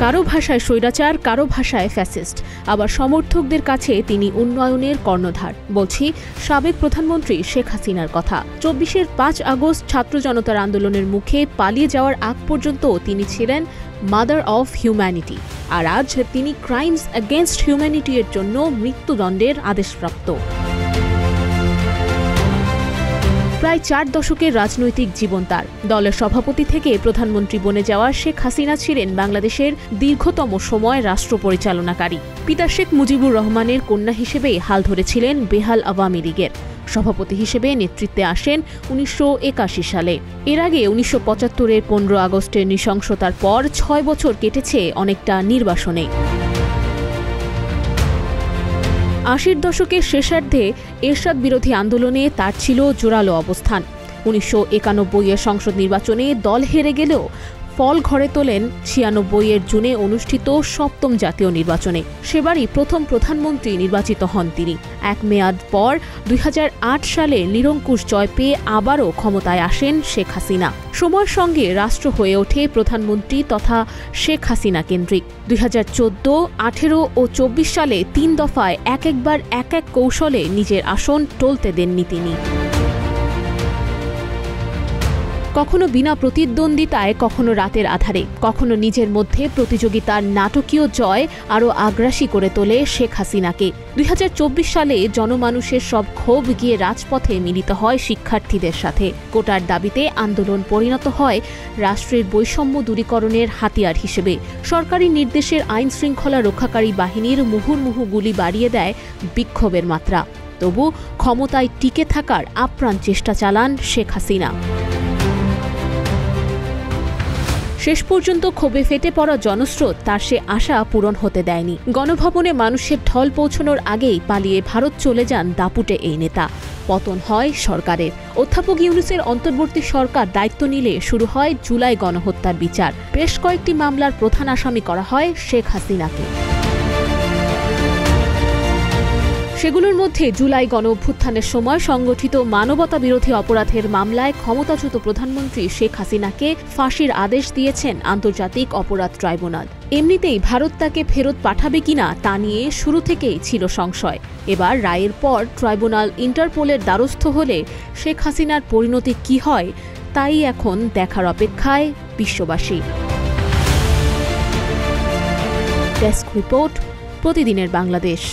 কারো ভাষায় স্বৈরাচার, কারো ভাষায় ফ্যাসিস্ট, আবার সমর্থকদের কাছে তিনি উন্নয়নের কর্ণধার। বলছি সাবেক প্রধানমন্ত্রী শেখ হাসিনার কথা। ২৪ আগস্ট ছাত্র জনতার আন্দোলনের মুখে পালিয়ে যাওয়ার আগ পর্যন্ত তিনি ছিলেন মাদার অফ হিউম্যানিটি, আর আজ তিনি ক্রাইমস এগেইনস্ট হিউম্যানিটি এর জন্য মৃত্যুদণ্ডের আদেশপ্রাপ্ত। প্রায় ৪ দশকের রাজনৈতিক জীবন তার। দলের সভাপতি থেকে প্রধানমন্ত্রী বনে যাওয়া শেখ হাসিনা ছিলেন বাংলাদেশের দীর্ঘতম সময় রাষ্ট্র পরিচালনাকারী। পিতা শেখ মুজিবুর রহমানের কন্যা হিসেবে হাল ধরেছিলেন বেহাল আওয়ামী লীগের। সভাপতি হিসেবে নেতৃত্বে আসেন ১৯৮১ সালে। এর আগে ১৯৭৫-এর ১৫ আগস্টের নৃশংসতার পর ৬ বছর কেটেছে অনেকটা নির্বাসনে। ৮০ দশকের শেষার্ধে এরশাদ বিরোধী আন্দোলনে তার ছিল জোরালো অবস্থান। ১৯৯১-এর সংসদ নির্বাচনে দল হেরে গেলেও ফল ঘরে তোলেন ৯৬-এর জুনে অনুষ্ঠিত ৭ম জাতীয় নির্বাচনে। সেবারই প্রথম প্রধানমন্ত্রী নির্বাচিত হন তিনি। এক মেয়াদ পর ২০০৮ সালে নিরঙ্কুশ জয় পেয়ে আবারও ক্ষমতায় আসেন শেখ হাসিনা। সময়ের সঙ্গে রাষ্ট্র হয়ে ওঠে প্রধানমন্ত্রী তথা শেখ হাসিনা কেন্দ্রিক। ২০১৪, ১৮ ও ২৪ সালে ৩ দফায় একবার এক কৌশলে নিজের আসন টলতে দেননি তিনি। কখনো বিনা প্রতিদ্বন্দ্বিতায়, কখনো রাতের আধারে, কখনো নিজের মধ্যে প্রতিযোগিতার নাটকীয় জয় আরও আগ্রাসী করে তোলে শেখ হাসিনাকে। ২০২৪ সালে জনমানুষের সব ক্ষোভ গিয়ে রাজপথে মিলিত হয় শিক্ষার্থীদের সাথে। কোটার দাবিতে আন্দোলন পরিণত হয় রাষ্ট্রের বৈষম্য দূরীকরণের হাতিয়ার হিসেবে। সরকারি নির্দেশের আইন শৃঙ্খলা রক্ষাকারী বাহিনীর মুহুর্মুহু গুলি বাড়িয়ে দেয় বিক্ষোভের মাত্রা। তবু ক্ষমতায় টিকে থাকার আপ্রাণ চেষ্টা চালান শেখ হাসিনা। শেষ পর্যন্ত ক্ষোভে ফেটে পড়া জনস্রোত তার সে আশা পূরণ হতে দেয়নি। গণভবনে মানুষের ঢল পৌঁছানোর আগেই পালিয়ে ভারত চলে যান দাপুটে এই নেতা। পতন হয় সরকারের। অধ্যাপক ইউনূসের অন্তর্বর্তী সরকার দায়িত্ব নিলে শুরু হয় জুলাই গণহত্যার বিচার। বেশ কয়েকটি মামলার প্রধান আসামি করা হয় শেখ হাসিনাকে। সেগুলোর মধ্যে জুলাই গণঅভ্যুত্থানের সময় সংগঠিত মানবতা বিরোধী অপরাধের মামলায় ক্ষমতাচ্যুত প্রধানমন্ত্রী শেখ হাসিনাকে ফাঁসির আদেশ দিয়েছেন আন্তর্জাতিক অপরাধ ট্রাইব্যুনাল। এমনিতেই ভারত তাকে ফেরত পাঠাবে কিনা তা নিয়ে শুরু থেকেই ছিল সংশয়। এবার রায়ের পর ট্রাইব্যুনাল ইন্টারপোলের দ্বারস্থ হলে শেখ হাসিনার পরিণতি কি হয় তাই এখন দেখার অপেক্ষায় বিশ্ববাসী। ডেস্ক রিপোর্ট, প্রতিদিনের বাংলাদেশ।